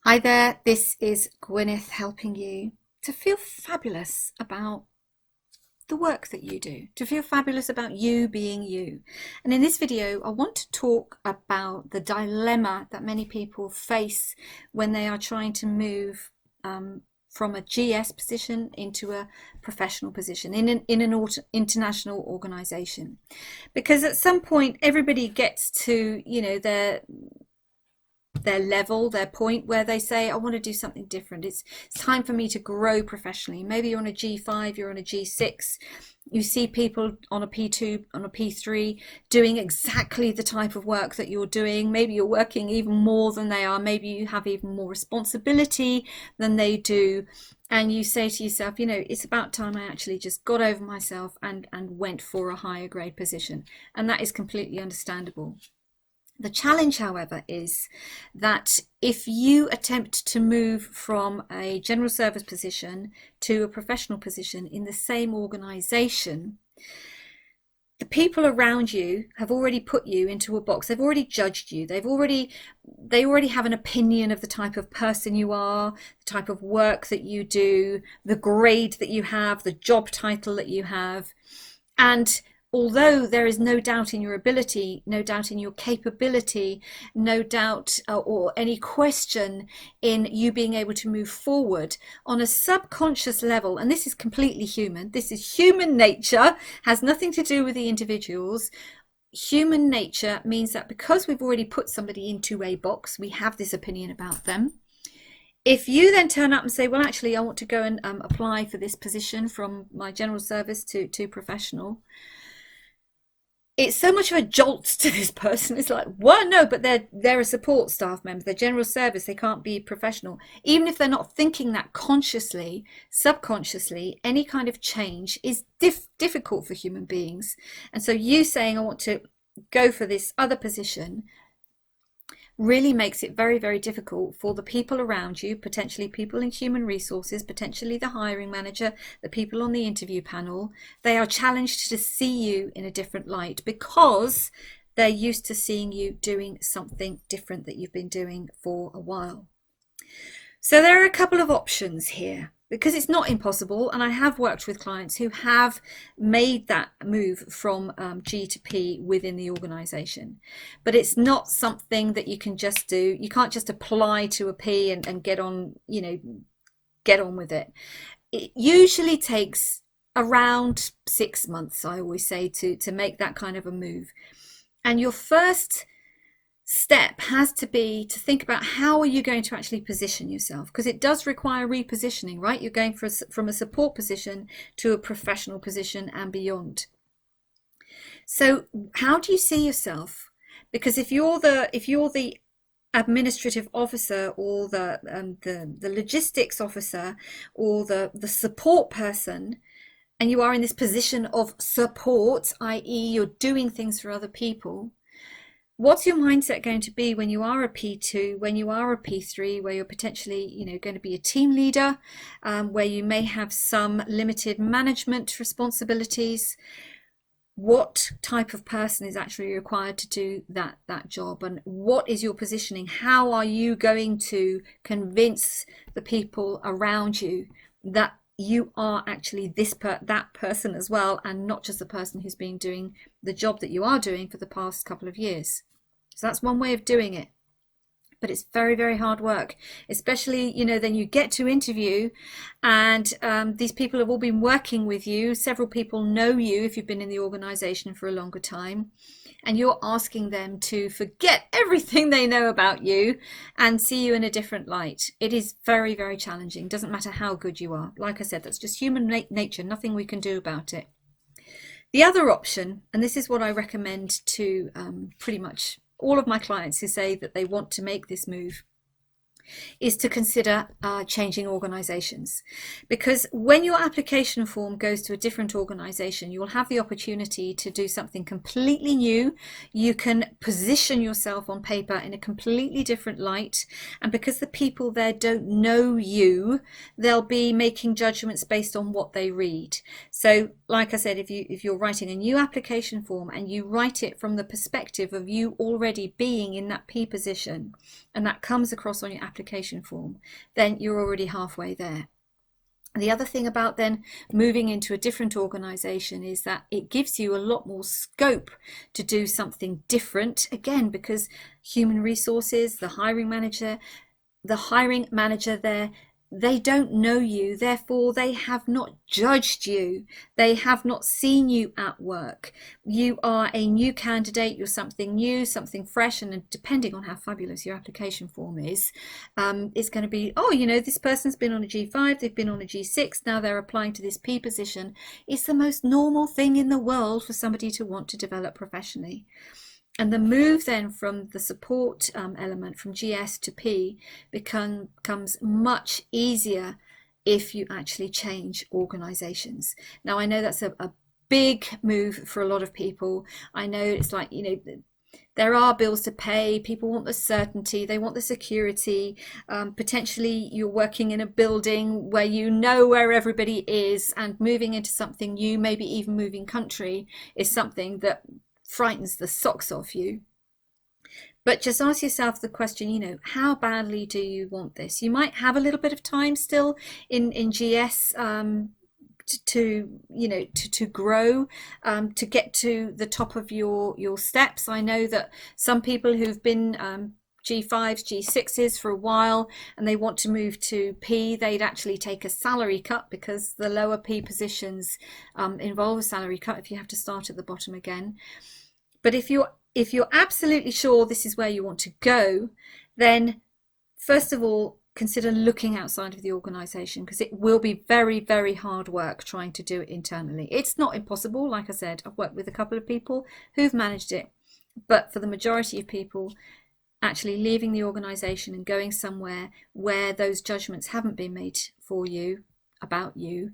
Hi there, this is Gwyneth helping you to feel fabulous about the work that you do, to feel fabulous about you being you. And in this video, I want to talk about the dilemma that many people face when they are trying to move from a GS position into a professional position in an international organization. Because at some point, everybody gets to, their level, their point where they say, I want to do something different. It's time for me to grow professionally. Maybe you're on a G5, you're on a G6. You see people on a P2, on a P3 doing exactly the type of work that you're doing. Maybe you're working even more than they are. Maybe you have even more responsibility than they do. And you say to yourself, it's about time I actually just got over myself and went for a higher grade position. And that is completely understandable. The challenge, however, is that if you attempt to move from a general service position to a professional position in the same organization, the people around you have already put you into a box. They've already judged you. They already have an opinion of the type of person you are, the type of work that you do, the grade that you have, the job title that you have. And although there is no doubt in your ability, no doubt in your capability, no doubt or any question in you being able to move forward on a subconscious level, and this is completely human, this is human nature, has nothing to do with the individuals. Human nature means that because we've already put somebody into a box, we have this opinion about them. If you then turn up and say, well, actually, I want to go and apply for this position from my general service to professional, it's so much of a jolt to this person. It's like, what? No, but they're a support staff member, they're general service, they can't be professional. Even if they're not thinking that consciously, subconsciously, any kind of change is difficult for human beings. And so you saying, I want to go for this other position, really makes it very, very difficult for the people around you, potentially people in human resources, potentially the hiring manager, the people on the interview panel. They are challenged to see you in a different light because they're used to seeing you doing something different that you've been doing for a while. So there are a couple of options here, because it's not impossible, and I have worked with clients who have made that move from G to P within the organization, but it's not something that you can just do. You can't just apply to a P and get on, get on with it. It usually takes around 6 months, I always say, to make that kind of a move. And your first step has to be to think about how are you going to actually position yourself, because it does require repositioning, right? You're going from a support position to a professional position and beyond. So how do you see yourself? Because if you're the administrative officer or the logistics officer or the support person, and you are in this position of support, i.e. you're doing things for other people, what's your mindset going to be when you are a P2, when you are a P3, where you're potentially, going to be a team leader, where you may have some limited management responsibilities? What type of person is actually required to do that job, and what is your positioning? How are you going to convince the people around you that you are actually that person as well, and not just the person who's been doing the job that you are doing for the past couple of years? So that's one way of doing it, but it's very, very hard work, especially, then you get to interview and these people have all been working with you. Several people know you if you've been in the organization for a longer time, and you're asking them to forget everything they know about you and see you in a different light. It is very, very challenging. Doesn't matter how good you are. Like I said, that's just human nature, nothing we can do about it. The other option, and this is what I recommend to pretty much all of my clients who say that they want to make this move, is to consider changing organizations. Because when your application form goes to a different organization, you will have the opportunity to do something completely new. You can position yourself on paper in a completely different light, and because the people there don't know you, they'll be making judgments based on what they read. So like I said, if you're writing a new application form and you write it from the perspective of you already being in that P position, and that comes across on your application application form, then you're already halfway there. The other thing about then moving into a different organisation is that it gives you a lot more scope to do something different, again, because human resources, the hiring manager there, they don't know you, therefore they have not judged you, they have not seen you at work. You are a new candidate, you're something new, something fresh, and depending on how fabulous your application form is, it's going to be, oh, you know, this person's been on a G5, they've been on a G6, now they're applying to this P position. It's the most normal thing in the world for somebody to want to develop professionally. And the move then from the support element from GS to P becomes much easier if you actually change organizations. Now, I know that's a big move for a lot of people. I know it's like, you know, there are bills to pay. People want the certainty. They want the security. Potentially you're working in a building where you know where everybody is, and moving into something new, maybe even moving country, is something that frightens the socks off you. But just ask yourself the question, you know, how badly do you want this? You might have a little bit of time still in GS to grow, to get to the top of your steps. I know that some people who've been G5s, G6s for a while, and they want to move to P, they'd actually take a salary cut, because the lower P positions involve a salary cut if you have to start at the bottom again. But if you're absolutely sure this is where you want to go, then first of all, consider looking outside of the organisation, because it will be very, very hard work trying to do it internally. It's not impossible. Like I said, I've worked with a couple of people who've managed it, but for the majority of people, actually leaving the organisation and going somewhere where those judgments haven't been made for you, about you,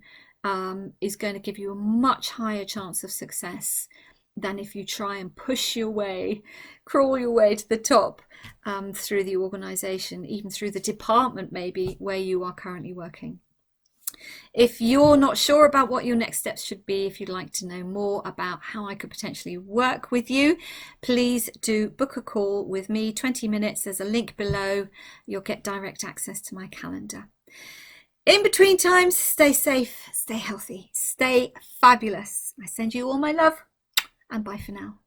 is going to give you a much higher chance of success than if you try and push your way, crawl your way to the top through the organisation, even through the department maybe where you are currently working. If you're not sure about what your next steps should be, if you'd like to know more about how I could potentially work with you, please do book a call with me, 20 minutes. There's a link below. You'll get direct access to my calendar. In between times, stay safe, stay healthy, stay fabulous. I send you all my love, and bye for now.